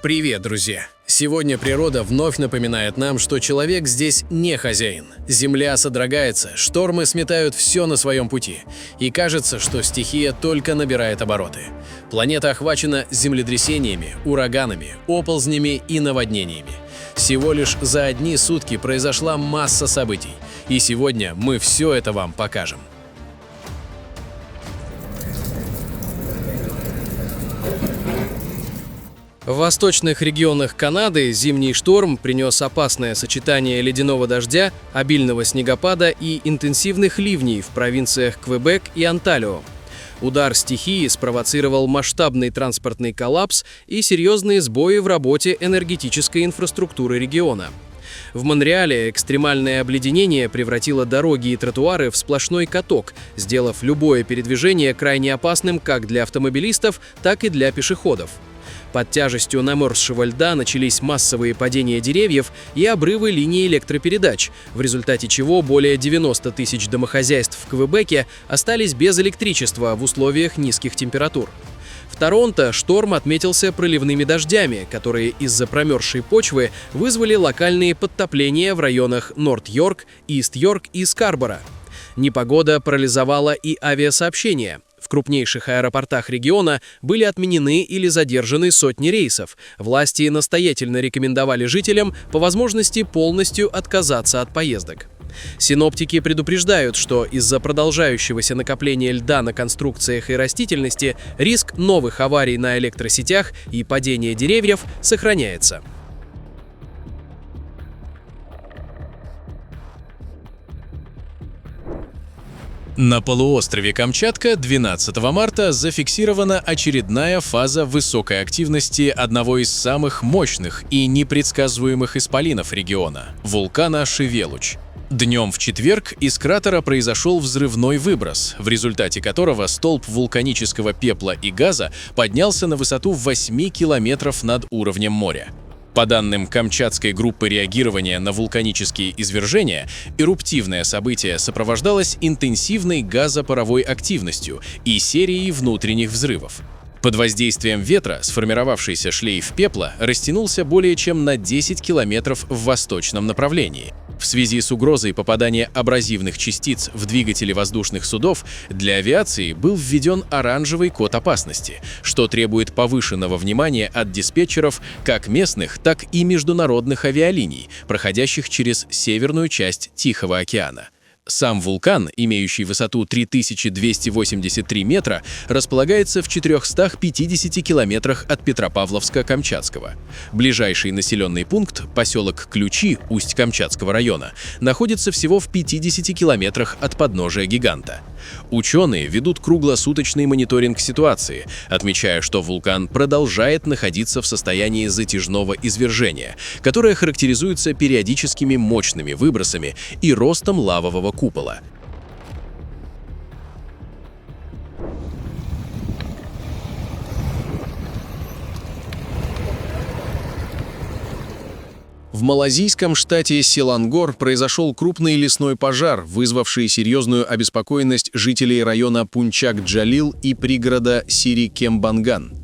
Привет, друзья! Сегодня природа вновь напоминает нам, что человек здесь не хозяин. Земля содрогается, штормы сметают все на своем пути. И кажется, что стихия только набирает обороты. Планета охвачена землетрясениями, ураганами, оползнями и наводнениями. Всего лишь за одни сутки произошла масса событий. И сегодня мы все это вам покажем. В восточных регионах Канады зимний шторм принес опасное сочетание ледяного дождя, обильного снегопада и интенсивных ливней в провинциях Квебек и Онтарио. Удар стихии спровоцировал масштабный транспортный коллапс и серьезные сбои в работе энергетической инфраструктуры региона. В Монреале экстремальное обледенение превратило дороги и тротуары в сплошной каток, сделав любое передвижение крайне опасным как для автомобилистов, так и для пешеходов. Под тяжестью намерзшего льда начались массовые падения деревьев и обрывы линий электропередач, в результате чего более 90 тысяч домохозяйств в Квебеке остались без электричества в условиях низких температур. В Торонто шторм отметился проливными дождями, которые из-за промерзшей почвы вызвали локальные подтопления в районах Норт-Йорк, Ист-Йорк и Скарборо. Непогода парализовала и авиасообщение. В крупнейших аэропортах региона были отменены или задержаны сотни рейсов. Власти настоятельно рекомендовали жителям по возможности полностью отказаться от поездок. Синоптики предупреждают, что из-за продолжающегося накопления льда на конструкциях и растительности риск новых аварий на электросетях и падения деревьев сохраняется. На полуострове Камчатка 12 марта зафиксирована очередная фаза высокой активности одного из самых мощных и непредсказуемых исполинов региона – вулкана Шевелуч. Днем в четверг из кратера произошел взрывной выброс, в результате которого столб вулканического пепла и газа поднялся на высоту 8 километров над уровнем моря. По данным Камчатской группы реагирования на вулканические извержения, эруптивное событие сопровождалось интенсивной газопаровой активностью и серией внутренних взрывов. Под воздействием ветра сформировавшийся шлейф пепла растянулся более чем на 10 километров в восточном направлении. В связи с угрозой попадания абразивных частиц в двигатели воздушных судов для авиации был введен оранжевый код опасности, что требует повышенного внимания от диспетчеров как местных, так и международных авиалиний, проходящих через северную часть Тихого океана. Сам вулкан, имеющий высоту 3283 метра, располагается в 450 километрах от Петропавловска-Камчатского. Ближайший населенный пункт, поселок Ключи Усть-Камчатского района, находится всего в 50 километрах от подножия гиганта. Ученые ведут круглосуточный мониторинг ситуации, отмечая, что вулкан продолжает находиться в состоянии затяжного извержения, которое характеризуется периодическими мощными выбросами и ростом лавового купола. В малазийском штате Селангор произошел крупный лесной пожар, вызвавший серьезную обеспокоенность жителей района Пунчак-Джалил и пригорода Сири-Кембанган.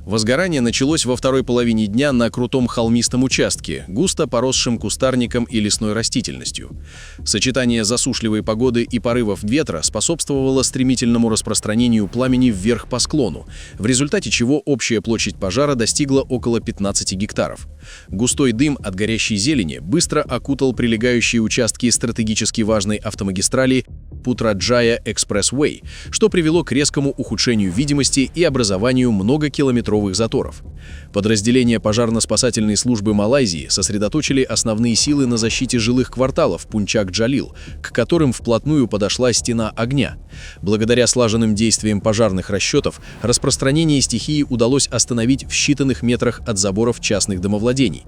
Возгорание началось во второй половине дня на крутом холмистом участке, густо поросшем кустарником и лесной растительностью. Сочетание засушливой погоды и порывов ветра способствовало стремительному распространению пламени вверх по склону, в результате чего общая площадь пожара достигла около 15 гектаров. Густой дым от горящей зелени быстро окутал прилегающие участки стратегически важной автомагистрали Путраджая Экспрессвей, что привело к резкому ухудшению видимости и образованию многокилометровых заторов. Подразделения пожарно-спасательной службы Малайзии сосредоточили основные силы на защите жилых кварталов Пунчак-Джалил, к которым вплотную подошла стена огня. Благодаря слаженным действиям пожарных расчетов, распространение стихии удалось остановить в считанных метрах от заборов частных домовладений.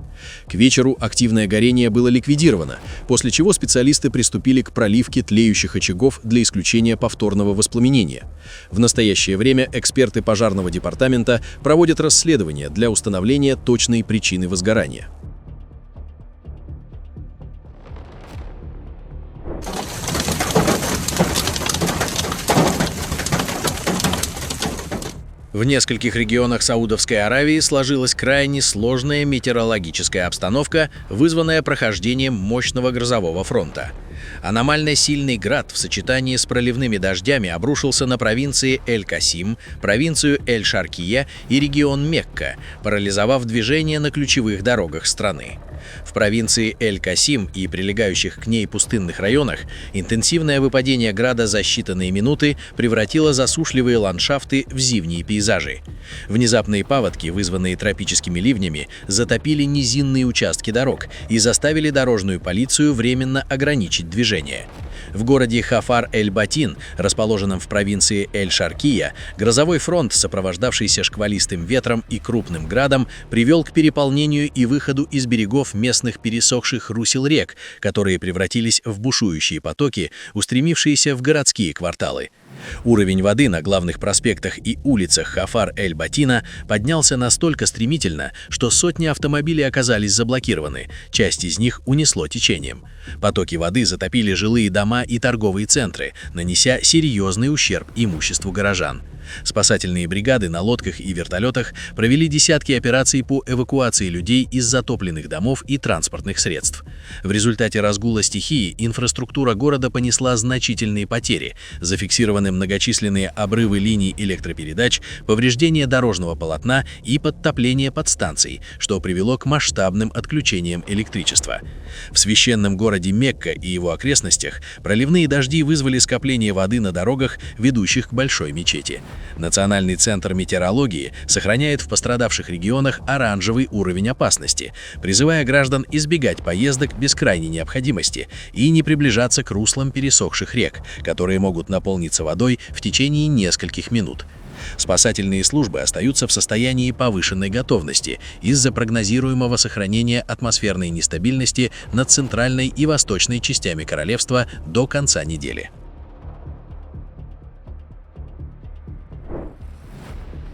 К вечеру активное горение было ликвидировано, после чего специалисты приступили к проливке тлеющих очагов для исключения повторного воспламенения. В настоящее время эксперты пожарного департамента проводят расследование для установления точной причины возгорания. В нескольких регионах Саудовской Аравии сложилась крайне сложная метеорологическая обстановка, вызванная прохождением мощного грозового фронта. Аномально сильный град в сочетании с проливными дождями обрушился на провинции Эль-Касим, провинцию Эль-Шаркия и регион Мекка, парализовав движение на ключевых дорогах страны. В провинции Эль-Касим и прилегающих к ней пустынных районах интенсивное выпадение града за считанные минуты превратило засушливые ландшафты в зимние пейзажи. Внезапные паводки, вызванные тропическими ливнями, затопили низинные участки дорог и заставили дорожную полицию временно ограничить движение. В городе Хафар-эль-Батин, расположенном в провинции Эль-Шаркия, грозовой фронт, сопровождавшийся шквалистым ветром и крупным градом, привел к переполнению и выходу из берегов местных пересохших русел рек, которые превратились в бушующие потоки, устремившиеся в городские кварталы. Уровень воды на главных проспектах и улицах Хафар-эль-Батина поднялся настолько стремительно, что сотни автомобилей оказались заблокированы, часть из них унесло течением. Потоки воды затопили жилые дома и торговые центры, нанеся серьезный ущерб имуществу горожан. Спасательные бригады на лодках и вертолетах провели десятки операций по эвакуации людей из затопленных домов и транспортных средств. В результате разгула стихии инфраструктура города понесла значительные потери, зафиксированы многочисленные обрывы линий электропередач, повреждение дорожного полотна и подтопление подстанций, что привело к масштабным отключениям электричества. В священном городе Мекка и его окрестностях проливные дожди вызвали скопление воды на дорогах, ведущих к большой мечети. Национальный центр метеорологии сохраняет в пострадавших регионах оранжевый уровень опасности, призывая граждан избегать поездок без крайней необходимости и не приближаться к руслам пересохших рек, которые могут наполниться водой в течение нескольких минут. Спасательные службы остаются в состоянии повышенной готовности из-за прогнозируемого сохранения атмосферной нестабильности над центральной и восточной частями королевства до конца недели.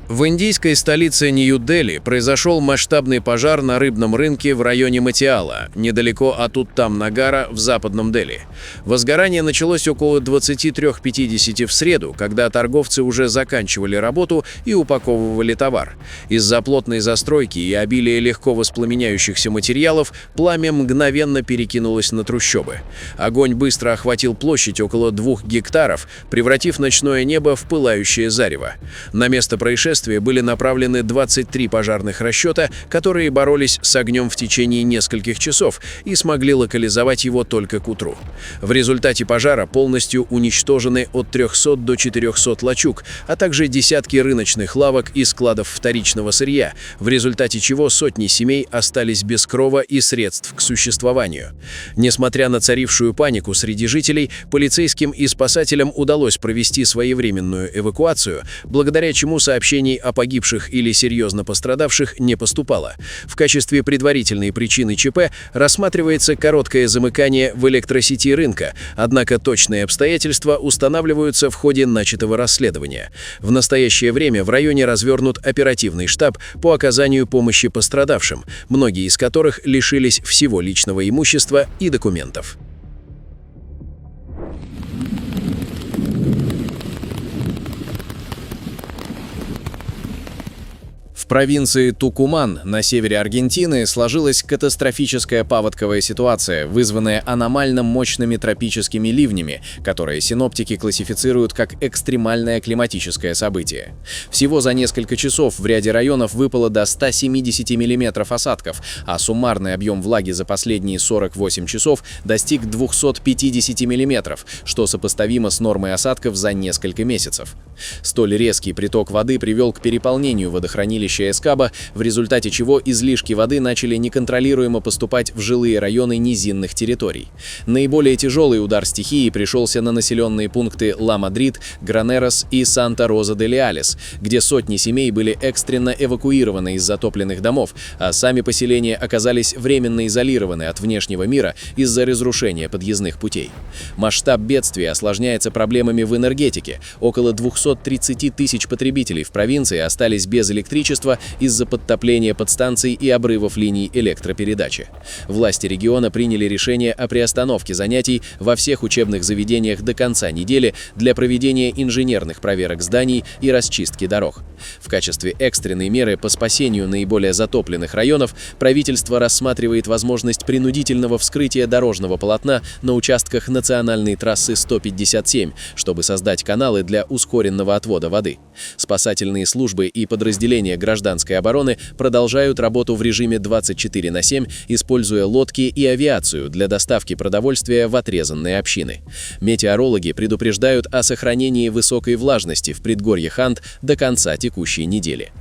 В индийской столице Нью-Дели произошел масштабный пожар на рыбном рынке в районе Матиала, недалеко от Уттам-Нагара в западном Дели. Возгорание началось около 23:50 в среду, когда торговцы уже заканчивали работу и упаковывали товар. Из-за плотной застройки и обилия легко воспламеняющихся материалов пламя мгновенно перекинулось на трущобы. Огонь быстро охватил площадь около 2 гектаров, превратив ночное небо в пылающее зарево. На место происшествия были направлены 23 пожарных расчета, которые боролись с огнем в течение нескольких часов и смогли локализовать его только к утру. В результате пожара полностью уничтожены от 300 до 400 лачуг, а также десятки рыночных лавок и складов вторичного сырья, в результате чего сотни семей остались без крова и средств к существованию. Несмотря на царившую панику среди жителей, полицейским и спасателям удалось провести своевременную эвакуацию, благодаря чему сообщений о погибших или серьезно пострадавших не поступало. В качестве предварительной причины ЧП рассматривается короткое замыкание в электросети рынка, однако точные обстоятельства устанавливаются в ходе начатого расследования. В настоящее время в районе развернут оперативный штаб по оказанию помощи пострадавшим, многие из которых лишились всего личного имущества и документов. В провинции Тукуман на севере Аргентины сложилась катастрофическая паводковая ситуация, вызванная аномально мощными тропическими ливнями, которые синоптики классифицируют как экстремальное климатическое событие. Всего за несколько часов в ряде районов выпало до 170 мм осадков, а суммарный объем влаги за последние 48 часов достиг 250 мм, что сопоставимо с нормой осадков за несколько месяцев. Столь резкий приток воды привел к переполнению водохранилища Эскаба, в результате чего излишки воды начали неконтролируемо поступать в жилые районы низинных территорий. Наиболее тяжелый удар стихии пришелся на населенные пункты Ла-Мадрид, Гранерос и Санта-Роза-де-Леалес, где сотни семей были экстренно эвакуированы из затопленных домов, а сами поселения оказались временно изолированы от внешнего мира из-за разрушения подъездных путей. Масштаб бедствия осложняется проблемами в энергетике. Около 230 тысяч потребителей в провинции остались без электричества электричества из-за подтопления подстанций и обрывов линий электропередачи. Власти региона приняли решение о приостановке занятий во всех учебных заведениях до конца недели для проведения инженерных проверок зданий и расчистки дорог. В качестве экстренной меры по спасению наиболее затопленных районов правительство рассматривает возможность принудительного вскрытия дорожного полотна на участках национальной трассы 157, чтобы создать каналы для ускоренного отвода воды. Спасательные службы и подразделения гражданской обороны продолжают работу в режиме 24/7, используя лодки и авиацию для доставки продовольствия в отрезанные общины. Метеорологи предупреждают о сохранении высокой влажности в предгорье Хант до конца текущей недели.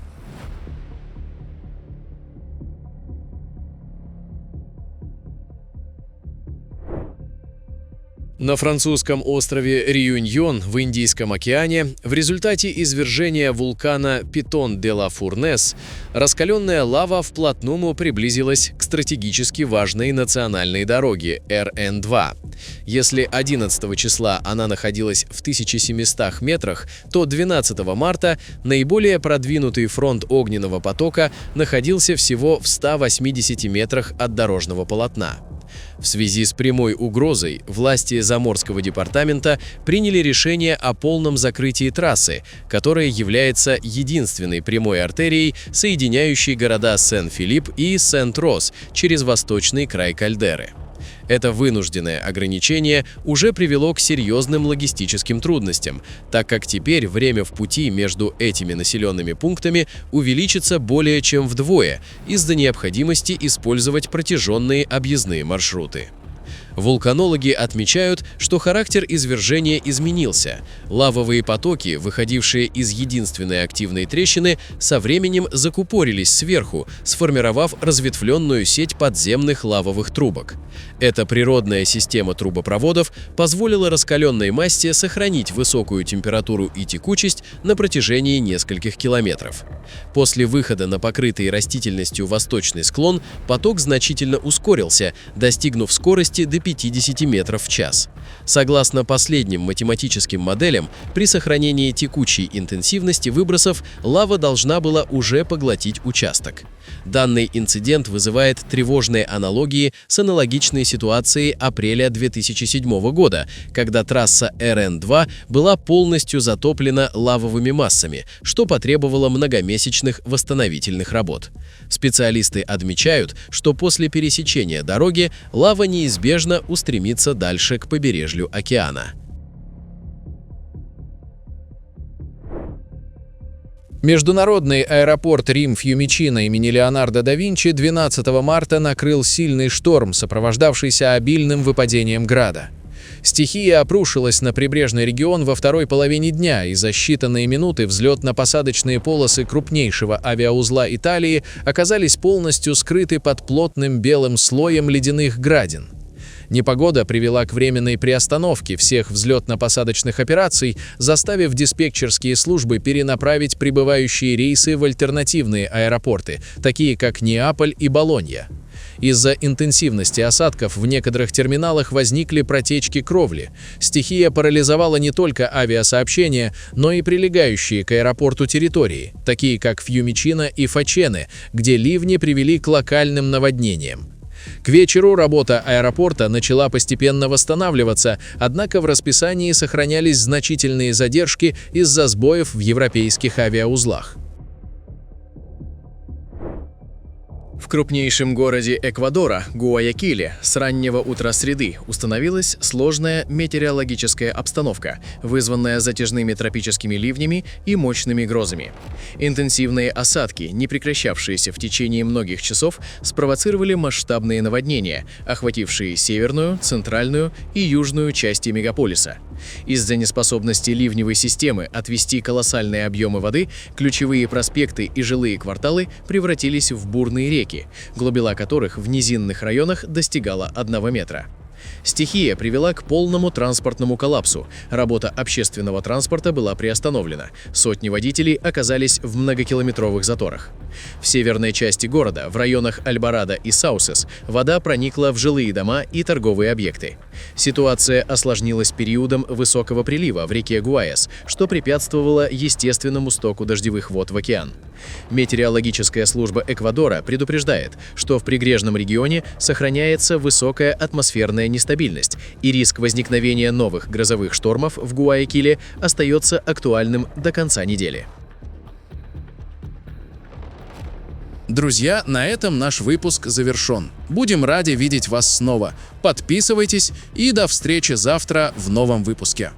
На французском острове Реюньон в Индийском океане в результате извержения вулкана Питон-де-ла-Фурнес раскаленная лава вплотную приблизилась к стратегически важной национальной дороге РН-2. Если 11 числа она находилась в 1700 метрах, то 12 марта наиболее продвинутый фронт огненного потока находился всего в 180 метрах от дорожного полотна. В связи с прямой угрозой власти Заморского департамента приняли решение о полном закрытии трассы, которая является единственной прямой артерией, соединяющей города Сен-Филипп и Сент-Рос через восточный край кальдеры. Это вынужденное ограничение уже привело к серьезным логистическим трудностям, так как теперь время в пути между этими населенными пунктами увеличится более чем вдвое из-за необходимости использовать протяженные объездные маршруты. Вулканологи отмечают, что характер извержения изменился. Лавовые потоки, выходившие из единственной активной трещины, со временем закупорились сверху, сформировав разветвленную сеть подземных лавовых трубок. Эта природная система трубопроводов позволила раскаленной массе сохранить высокую температуру и текучесть на протяжении нескольких километров. После выхода на покрытый растительностью восточный склон поток значительно ускорился, достигнув скорости до 50 метров в час. Согласно последним математическим моделям, при сохранении текучей интенсивности выбросов лава должна была уже поглотить участок. Данный инцидент вызывает тревожные аналогии с аналогичной ситуацией апреля 2007 года, когда трасса РН-2 была полностью затоплена лавовыми массами, что потребовало многомесячных восстановительных работ. Специалисты отмечают, что после пересечения дороги лава неизбежно устремится дальше к побережью океана. Международный аэропорт Рим-Фьюмичино имени Леонардо да Винчи 12 марта накрыл сильный шторм, сопровождавшийся обильным выпадением града. Стихия обрушилась на прибрежный регион во второй половине дня, и за считанные минуты взлетно-посадочные полосы крупнейшего авиаузла Италии оказались полностью скрыты под плотным белым слоем ледяных градин. Непогода привела к временной приостановке всех взлетно-посадочных операций, заставив диспетчерские службы перенаправить прибывающие рейсы в альтернативные аэропорты, такие как Неаполь и Болонья. Из-за интенсивности осадков в некоторых терминалах возникли протечки кровли. Стихия парализовала не только авиасообщения, но и прилегающие к аэропорту территории, такие как Фьюмичино и Фачене, где ливни привели к локальным наводнениям. К вечеру работа аэропорта начала постепенно восстанавливаться, однако в расписании сохранялись значительные задержки из-за сбоев в европейских авиаузлах. В крупнейшем городе Эквадора, Гуаякиле, с раннего утра среды установилась сложная метеорологическая обстановка, вызванная затяжными тропическими ливнями и мощными грозами. Интенсивные осадки, не прекращавшиеся в течение многих часов, спровоцировали масштабные наводнения, охватившие северную, центральную и южную части мегаполиса. Из-за неспособности ливневой системы отвести колоссальные объемы воды, ключевые проспекты и жилые кварталы превратились в бурные реки, глубина которых в низинных районах достигала 1 метра. Стихия привела к полному транспортному коллапсу. Работа общественного транспорта была приостановлена. Сотни водителей оказались в многокилометровых заторах. В северной части города, в районах Альборадо и Саусес, вода проникла в жилые дома и торговые объекты. Ситуация осложнилась периодом высокого прилива в реке Гуайас, что препятствовало естественному стоку дождевых вод в океан. Метеорологическая служба Эквадора предупреждает, что в прибрежном регионе сохраняется высокая атмосферная нестабильность, и риск возникновения новых грозовых штормов в Гуаякиле остается актуальным до конца недели. Друзья, на этом наш выпуск завершен. Будем рады видеть вас снова. Подписывайтесь и до встречи завтра в новом выпуске.